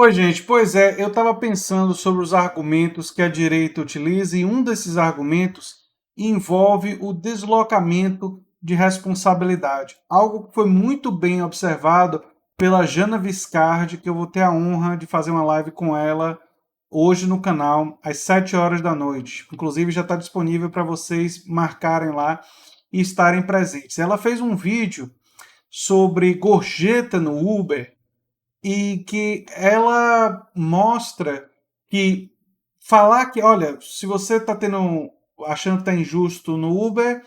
Oi, gente. Pois é, eu estava pensando sobre os argumentos que a direita utiliza e um desses argumentos envolve o deslocamento de responsabilidade. Algo que foi muito bem observado pela Jana Viscardi, que eu vou ter a honra de fazer uma live com ela hoje no canal, às 7 horas da noite. Inclusive, já está disponível para vocês marcarem lá e estarem presentes. Ela fez um vídeo sobre gorjeta no Uber e que ela mostra que falar que, olha, se você está achando que está injusto no Uber,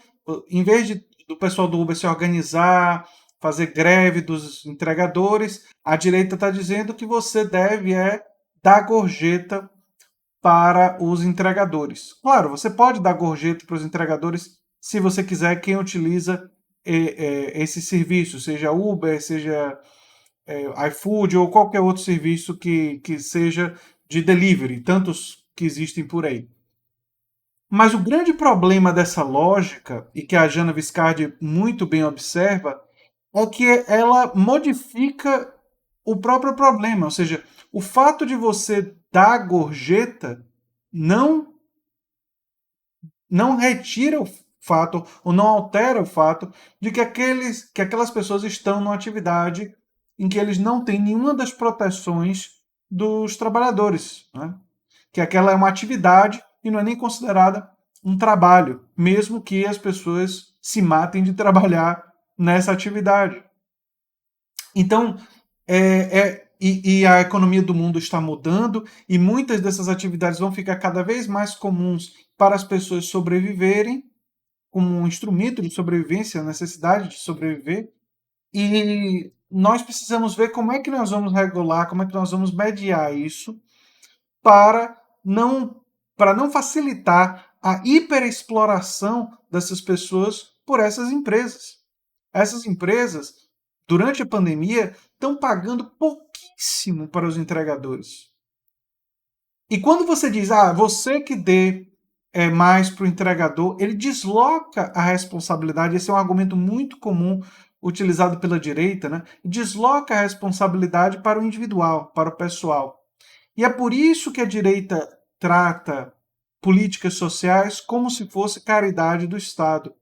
em vez do pessoal do Uber se organizar, fazer greve dos entregadores, a direita está dizendo que você deve dar gorjeta para os entregadores. Claro, você pode dar gorjeta para os entregadores se você quiser, quem utiliza esse serviço, seja Uber, seja iFood ou qualquer outro serviço que seja de delivery, tantos que existem por aí. Mas o grande problema dessa lógica, e que a Jana Viscardi muito bem observa, é que ela modifica o próprio problema. Ou seja, o fato de você dar gorjeta não, não retira o fato, ou não altera o fato, de que aquelas pessoas estão numa atividade em que eles não têm nenhuma das proteções dos trabalhadores. Né? Que aquela é uma atividade e não é nem considerada um trabalho, mesmo que as pessoas se matem de trabalhar nessa atividade. Então, e a economia do mundo está mudando e muitas dessas atividades vão ficar cada vez mais comuns para as pessoas sobreviverem, como um instrumento de sobrevivência, a necessidade de sobreviver. E nós precisamos ver como é que nós vamos regular, como é que nós vamos mediar isso para não, para não facilitar a hiperexploração dessas pessoas por essas empresas. Essas empresas, durante a pandemia, estão pagando pouquíssimo para os entregadores. E quando você diz, você que dê mais para o entregador, ele desloca a responsabilidade. Esse é um argumento muito comum utilizado pela direita, né? Desloca a responsabilidade para o individual, para o pessoal. E é por isso que a direita trata políticas sociais como se fosse caridade do Estado.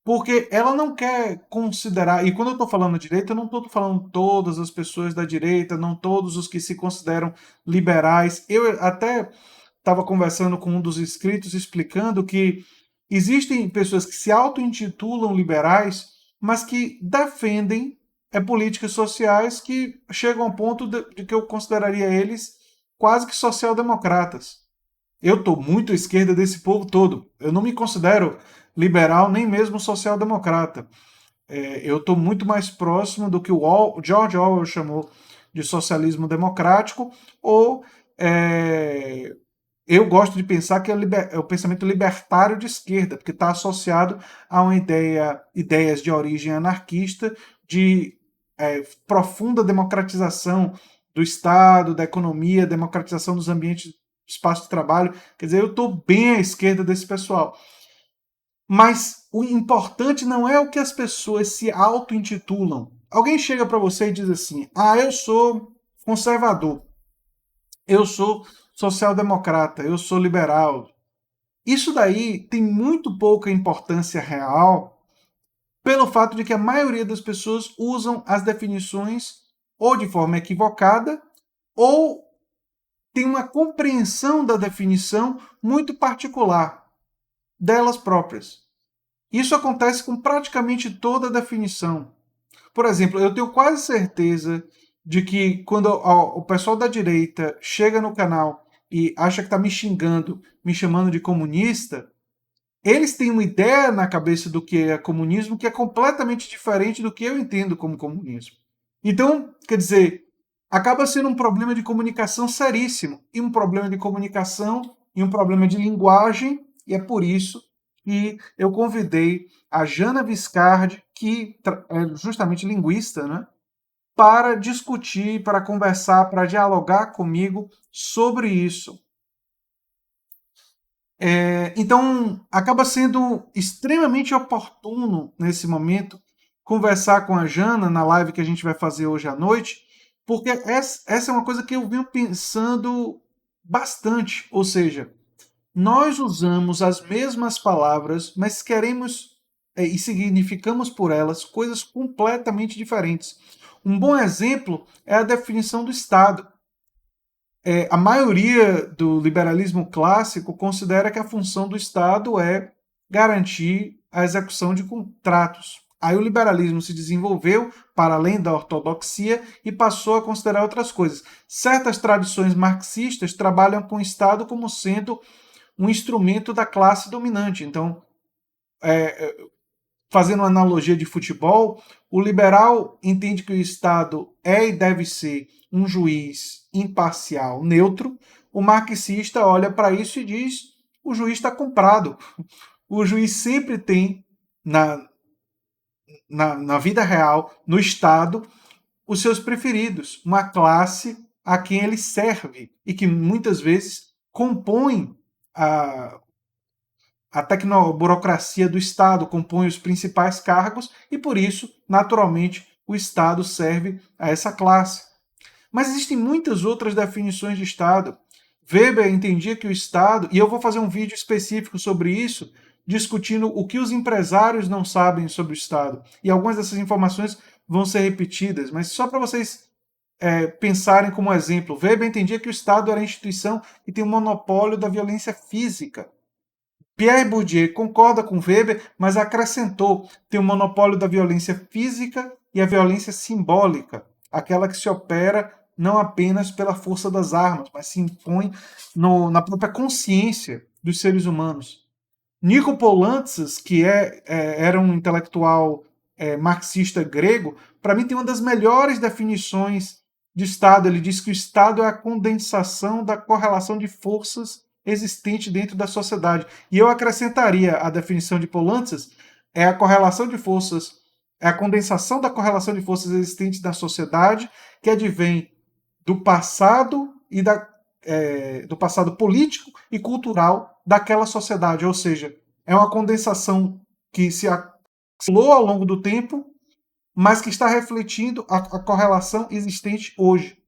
Porque ela não quer considerar, e quando eu estou falando direita, eu não estou falando todas as pessoas da direita, não todos os que se consideram liberais. Eu até estava conversando com um dos inscritos explicando que existem pessoas que se auto-intitulam liberais, mas que defendem políticas sociais que chegam ao ponto de que eu consideraria eles quase que social-democratas. Eu estou muito à esquerda desse povo todo. Eu não me considero liberal nem mesmo social-democrata. Eu estou muito mais próximo do que o George Orwell chamou de socialismo democrático, ou eu gosto de pensar que é o pensamento libertário de esquerda, porque está associado a ideias de origem anarquista, de profunda democratização do Estado, da economia, democratização dos ambientes de espaço de trabalho. Quer dizer, eu estou bem à esquerda desse pessoal. Mas o importante não é o que as pessoas se auto-intitulam. Alguém chega para você e diz assim: eu sou conservador, eu sou social-democrata, eu sou liberal. Isso daí tem muito pouca importância real pelo fato de que a maioria das pessoas usam as definições ou de forma equivocada ou tem uma compreensão da definição muito particular delas próprias. Isso acontece com praticamente toda definição. Por exemplo, eu tenho quase certeza de que quando o pessoal da direita chega no canal e acha que está me xingando, me chamando de comunista, eles têm uma ideia na cabeça do que é comunismo que é completamente diferente do que eu entendo como comunismo. Então, quer dizer, acaba sendo um problema de comunicação seríssimo, e um problema de comunicação e um problema de linguagem, e é por isso que eu convidei a Jana Viscardi, que é justamente linguista, né, para discutir, para conversar, para dialogar comigo sobre isso. Então, acaba sendo extremamente oportuno nesse momento conversar com a Jana na live que a gente vai fazer hoje à noite, Porque essa é uma coisa que eu venho pensando bastante. Ou seja, nós usamos as mesmas palavras, mas queremos e significamos por elas coisas completamente diferentes. Um bom exemplo é a definição do Estado. A maioria do liberalismo clássico considera que a função do Estado é garantir a execução de contratos. Aí o liberalismo se desenvolveu para além da ortodoxia e passou a considerar outras coisas. Certas tradições marxistas trabalham com o Estado como sendo um instrumento da classe dominante. Então, fazendo uma analogia de futebol, o liberal entende que o Estado é e deve ser um juiz imparcial, neutro. O marxista olha para isso e diz: o juiz está comprado. O juiz sempre tem, na, na vida real, no Estado, os seus preferidos, uma classe a quem ele serve e que muitas vezes compõe a tecnoburocracia do Estado, compõe os principais cargos e, por isso, naturalmente, o Estado serve a essa classe. Mas existem muitas outras definições de Estado. Weber entendia que o Estado, e eu vou fazer um vídeo específico sobre isso, discutindo o que os empresários não sabem sobre o Estado. E algumas dessas informações vão ser repetidas, mas só para vocês pensarem como exemplo. Weber entendia que o Estado era a instituição que tem o monopólio da violência física. Pierre Bourdieu concorda com Weber, mas acrescentou: tem o monopólio da violência física e a violência simbólica, aquela que se opera não apenas pela força das armas, mas se impõe na própria consciência dos seres humanos. Nico Poulantzas, que era um intelectual marxista grego, para mim tem uma das melhores definições de Estado. Ele diz que o Estado é a condensação da correlação de forças existente dentro da sociedade. E eu acrescentaria a definição de Poulantzas, é a correlação de forças, é a condensação da correlação de forças existentes na sociedade, que advém do passado e do passado político e cultural daquela sociedade. Ou seja, é uma condensação que se acumulou ao longo do tempo, mas que está refletindo a correlação existente hoje.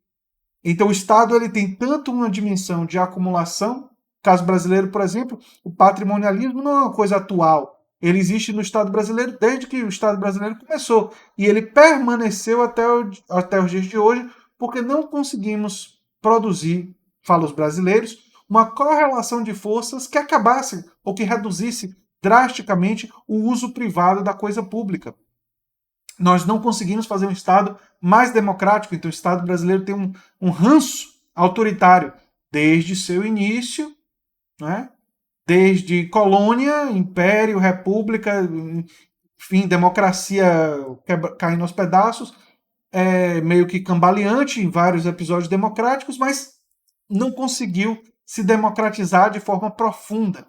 Então, o Estado ele tem tanto uma dimensão de acumulação, caso brasileiro, por exemplo, o patrimonialismo não é uma coisa atual. Ele existe no Estado brasileiro desde que o Estado brasileiro começou. E ele permaneceu até os dias de hoje, porque não conseguimos produzir, fala os brasileiros, uma correlação de forças que acabasse ou que reduzisse drasticamente o uso privado da coisa pública. Nós não conseguimos fazer um Estado mais democrático, então o Estado brasileiro tem um ranço autoritário desde seu início, né? Desde colônia, império, república, enfim, democracia caindo aos pedaços, meio que cambaleante em vários episódios democráticos, mas não conseguiu se democratizar de forma profunda.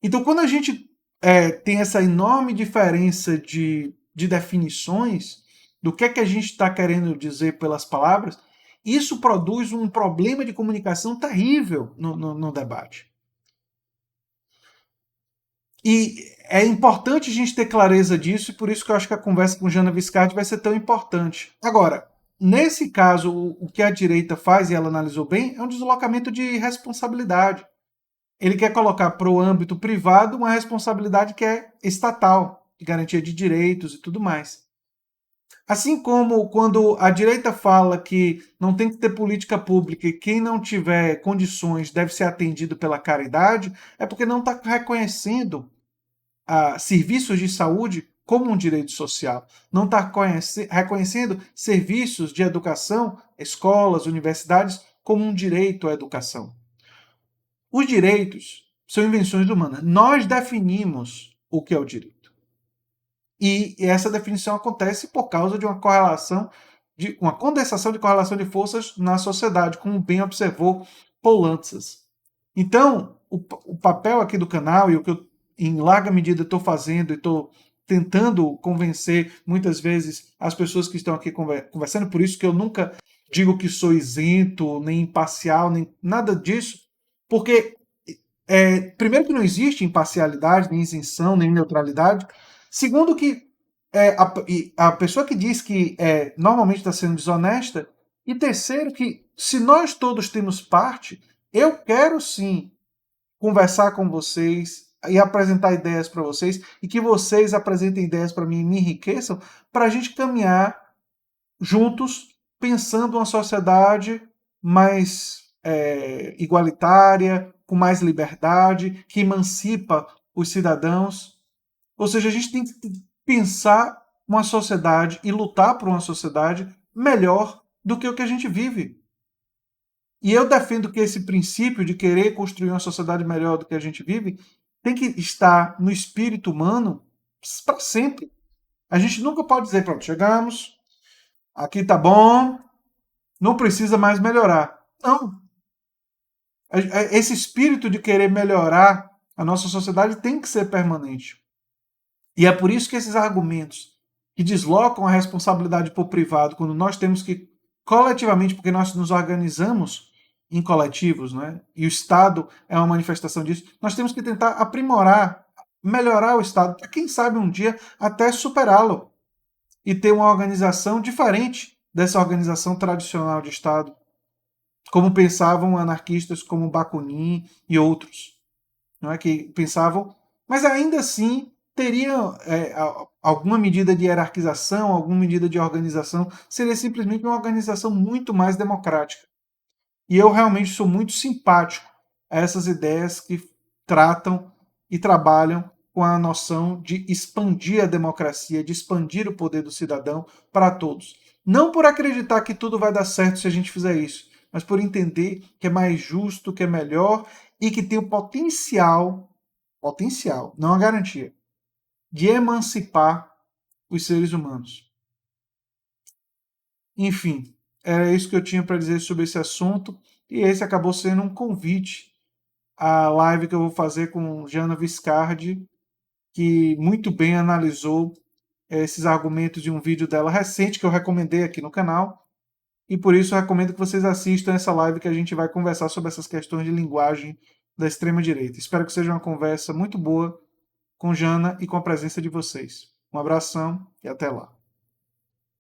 Então, quando a gente tem essa enorme diferença de definições do que a gente está querendo dizer pelas palavras, isso produz um problema de comunicação terrível no debate. E é importante a gente ter clareza disso, e por isso que eu acho que a conversa com Jana Viscardi vai ser tão importante. Agora, nesse caso, o que a direita faz, e ela analisou bem, é um deslocamento de responsabilidade. Ele quer colocar para o âmbito privado uma responsabilidade que é estatal, de garantia de direitos e tudo mais. Assim como quando a direita fala que não tem que ter política pública e quem não tiver condições deve ser atendido pela caridade, é porque não está reconhecendo serviços de saúde como um direito social. Não está reconhecendo serviços de educação, escolas, universidades, como um direito à educação. Os direitos são invenções humanas. Nós definimos o que é o direito. E essa definição acontece por causa de uma correlação, de uma condensação de correlação de forças na sociedade, como bem observou Poulantzas. Então, o papel aqui do canal e o que eu, em larga medida, estou fazendo e estou tentando convencer muitas vezes as pessoas que estão aqui conversando, por isso que eu nunca digo que sou isento, nem imparcial, nem nada disso, porque primeiro que não existe imparcialidade, nem isenção, nem neutralidade. Segundo que a pessoa que diz que normalmente está sendo desonesta. E terceiro, que se nós todos temos parte, eu quero sim conversar com vocês e apresentar ideias para vocês, e que vocês apresentem ideias para mim e me enriqueçam, para a gente caminhar juntos, pensando uma sociedade mais igualitária, com mais liberdade, que emancipa os cidadãos. Ou seja, a gente tem que pensar uma sociedade e lutar por uma sociedade melhor do que o que a gente vive. E eu defendo que esse princípio de querer construir uma sociedade melhor do que a gente vive tem que estar no espírito humano para sempre. A gente nunca pode dizer, pronto, chegamos, aqui tá bom, não precisa mais melhorar. Não. Esse espírito de querer melhorar a nossa sociedade tem que ser permanente. E é por isso que esses argumentos que deslocam a responsabilidade para o privado, quando nós temos que, coletivamente, porque nós nos organizamos em coletivos, né? E o Estado é uma manifestação disso, nós temos que tentar aprimorar, melhorar o Estado, para quem sabe um dia até superá-lo e ter uma organização diferente dessa organização tradicional de Estado, como pensavam anarquistas como Bakunin e outros, não é, que pensavam, mas ainda assim teria alguma medida de hierarquização, alguma medida de organização, seria simplesmente uma organização muito mais democrática. E eu realmente sou muito simpático a essas ideias que tratam e trabalham com a noção de expandir a democracia, de expandir o poder do cidadão para todos. Não por acreditar que tudo vai dar certo se a gente fizer isso, mas por entender que é mais justo, que é melhor e que tem o potencial, não a garantia, de emancipar os seres humanos. Enfim, era isso que eu tinha para dizer sobre esse assunto, e esse acabou sendo um convite à live que eu vou fazer com Jana Viscardi, que muito bem analisou esses argumentos de um vídeo dela recente que eu recomendei aqui no canal, e por isso eu recomendo que vocês assistam essa live que a gente vai conversar sobre essas questões de linguagem da extrema-direita. Espero que seja uma conversa muito boa com Jana e com a presença de vocês. Um abração e até lá.